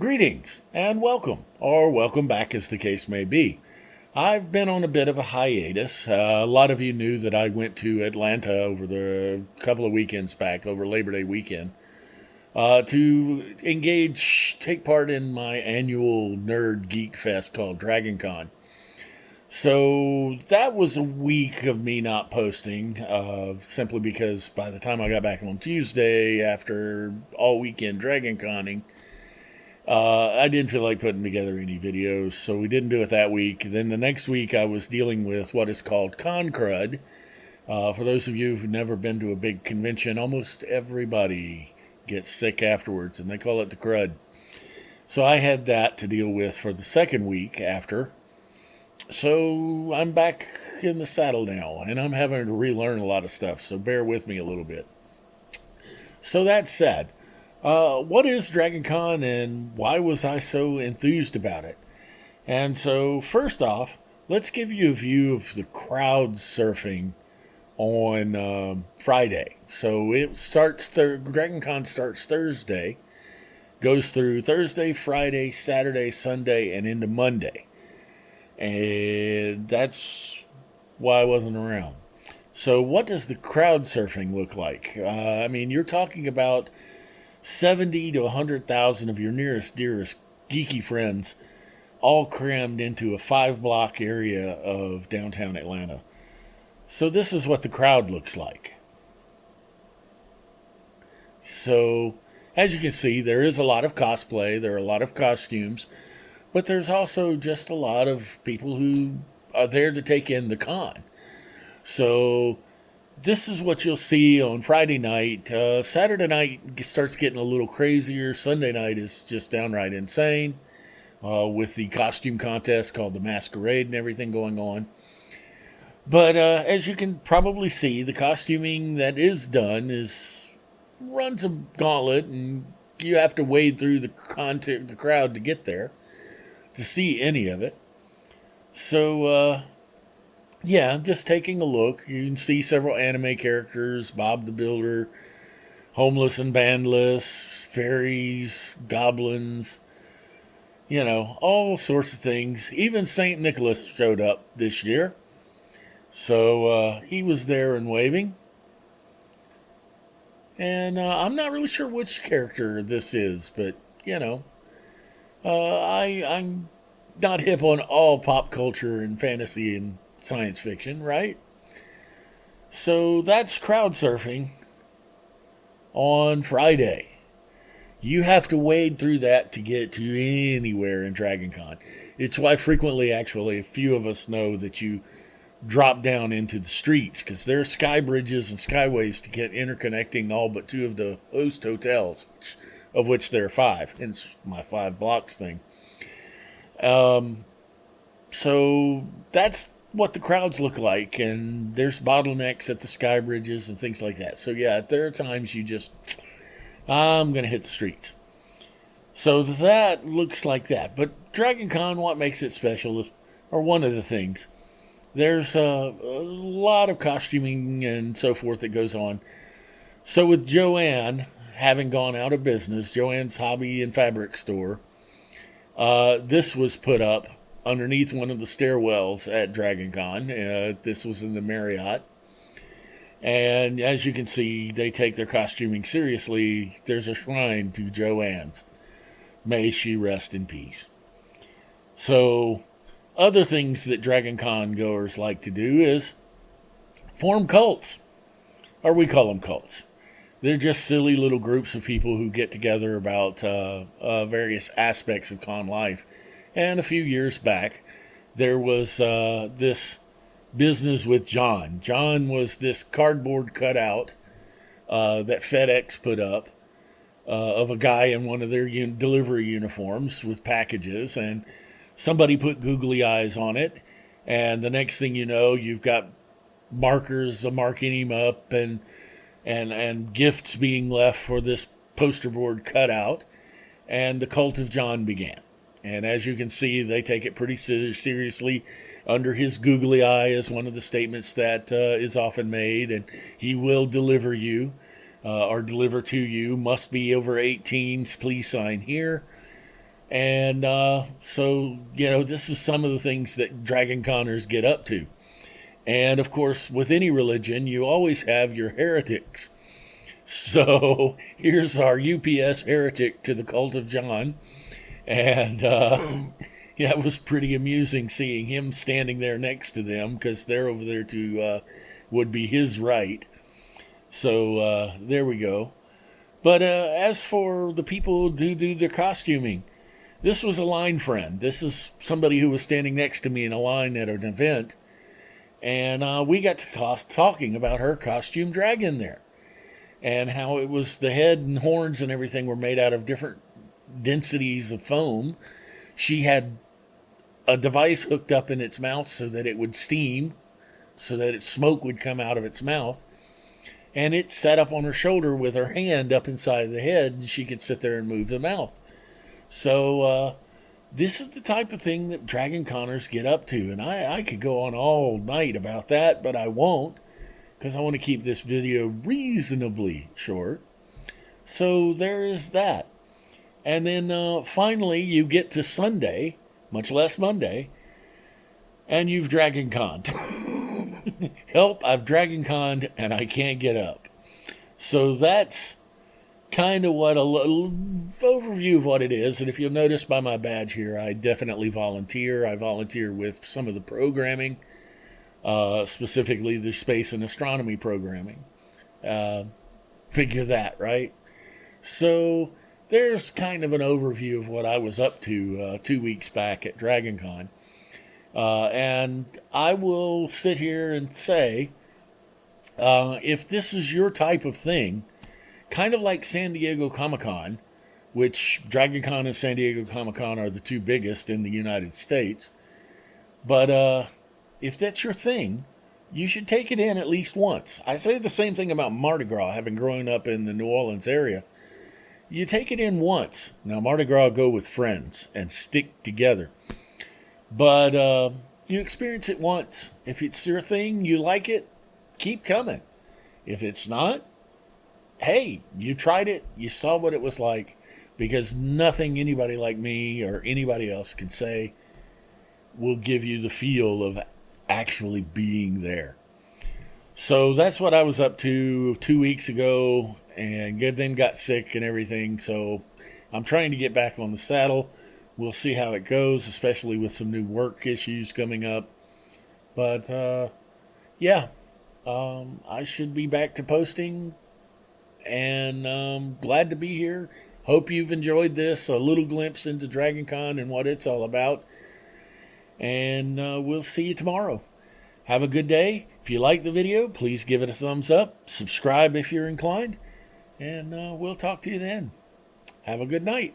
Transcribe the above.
Greetings and welcome, or welcome back as the case may be. I've been on a bit of a hiatus. A lot of you knew that I went to Atlanta over the couple of weekends back, over Labor Day weekend, to take part in my annual Nerd Geek Fest called Dragon Con. So that was a week of me not posting, simply because by the time I got back on Tuesday after all weekend Dragon Conning, I didn't feel like putting together any videos, so we didn't do it that week. Then the next week, I was dealing with what is called Con Crud. For those of you who've never been to a big convention, almost everybody gets sick afterwards, and they call it the crud. So I had that to deal with for the second week after. So I'm back in the saddle now, and I'm having to relearn a lot of stuff, so bear with me a little bit. So that said, what is Dragon Con and why was I so enthused about it? And so, first off, let's give you a view of the crowd surfing on Friday. So Dragon Con starts Thursday, goes through Thursday, Friday, Saturday, Sunday, and into Monday. And that's why I wasn't around. So, what does the crowd surfing look like? You're talking about 70 to 100,000 of your nearest, dearest geeky friends all crammed into a 5-block area of downtown Atlanta. So this is what the crowd looks like. So, as you can see, there is a lot of cosplay, there are a lot of costumes, but there's also just a lot of people who are there to take in the con. So this is what you'll see on Friday night. Saturday night starts getting a little crazier. Sunday night is just downright insane, with the costume contest called the Masquerade and everything going on. But as you can probably see, the costuming that is done runs a gauntlet, and you have to wade through the crowd to get there to see any of it. So yeah, just taking a look. You can see several anime characters, Bob the Builder, Homeless and Bandless, fairies, goblins, all sorts of things. Even St. Nicholas showed up this year. So he was there and waving. And I'm not really sure which character this is, but, I'm not hip on all pop culture and fantasy and science fiction, right? So that's crowd surfing on Friday. You have to wade through that to get to anywhere in Dragon Con. It's why frequently, actually, a few of us know that you drop down into the streets, because there are sky bridges and skyways to get interconnecting all but 2 of the host hotels, of which there are 5, hence my 5 blocks thing. So that's what the crowds look like, and there's bottlenecks at the sky bridges and things like that. So yeah, there are times I'm going to hit the streets. So that looks like that. But Dragon Con, what makes it special or one of the things, there's a lot of costuming and so forth that goes on. So with Joann having gone out of business, Joann's Hobby and Fabric Store, this was put up underneath one of the stairwells at Dragon Con. This was in the Marriott. And as you can see, they take their costuming seriously. There's a shrine to Joann's. May she rest in peace. So, other things that Dragon Con goers like to do is form cults. Or we call them cults. They're just silly little groups of people who get together about various aspects of con life. And a few years back, there was this business with John. John was this cardboard cutout that FedEx put up of a guy in one of their delivery uniforms with packages, and somebody put googly eyes on it. And the next thing you know, you've got markers marking him up and gifts being left for this poster board cutout. And the cult of John began. And as you can see, they take it pretty seriously. Under his googly eye is one of the statements that is often made, and he will deliver you or deliver to you. Must be over 18. Please sign here. And so, this is some of the things that Dragon Conners get up to. And of course, with any religion, you always have your heretics. So here's our UPS heretic to the cult of John. And yeah, it was pretty amusing seeing him standing there next to them because they're over there to would be his right. So there we go. But as for the people who do their costuming, this was a line friend. This is somebody who was standing next to me in a line at an event. And we got to talking about her costume dragon there and how it was the head and horns and everything were made out of different densities of foam. She had a device hooked up in its mouth so that it would steam, so that its smoke would come out of its mouth. And it sat up on her shoulder with her hand up inside the head, and she could sit there and move the mouth. So this is the type of thing that Dragon Conners get up to. And I could go on all night about that, but I won't, because I want to keep this video reasonably short. So there is that. And then finally you get to Sunday, much less Monday, and you've Dragon Conned. Help, I've Dragon Conned and I can't get up. So that's kind of what a little overview of what it is. And if you'll notice by my badge here, I definitely volunteer. I volunteer with some of the programming, specifically the space and astronomy programming. Figure that, right? So there's kind of an overview of what I was up to 2 weeks back at DragonCon. And I will sit here and say, if this is your type of thing, kind of like San Diego Comic-Con, which DragonCon and San Diego Comic-Con are the two biggest in the United States, but if that's your thing, you should take it in at least once. I say the same thing about Mardi Gras, having grown up in the New Orleans area. You take it in once. Now, Mardi Gras go with friends and stick together. But you experience it once. If it's your thing, you like it, keep coming. If it's not, hey, you tried it, you saw what it was like, because nothing anybody like me or anybody else can say will give you the feel of actually being there. So that's what I was up to 2 weeks ago, and then got sick and everything. So I'm trying to get back on the saddle. We'll see how it goes, especially with some new work issues coming up. But yeah, I should be back to posting, and glad to be here. Hope you've enjoyed this, a little glimpse into DragonCon and what it's all about. And we'll see you tomorrow. Have a good day. If you like the video, please give it a thumbs up. Subscribe if you're inclined. And we'll talk to you then. Have a good night.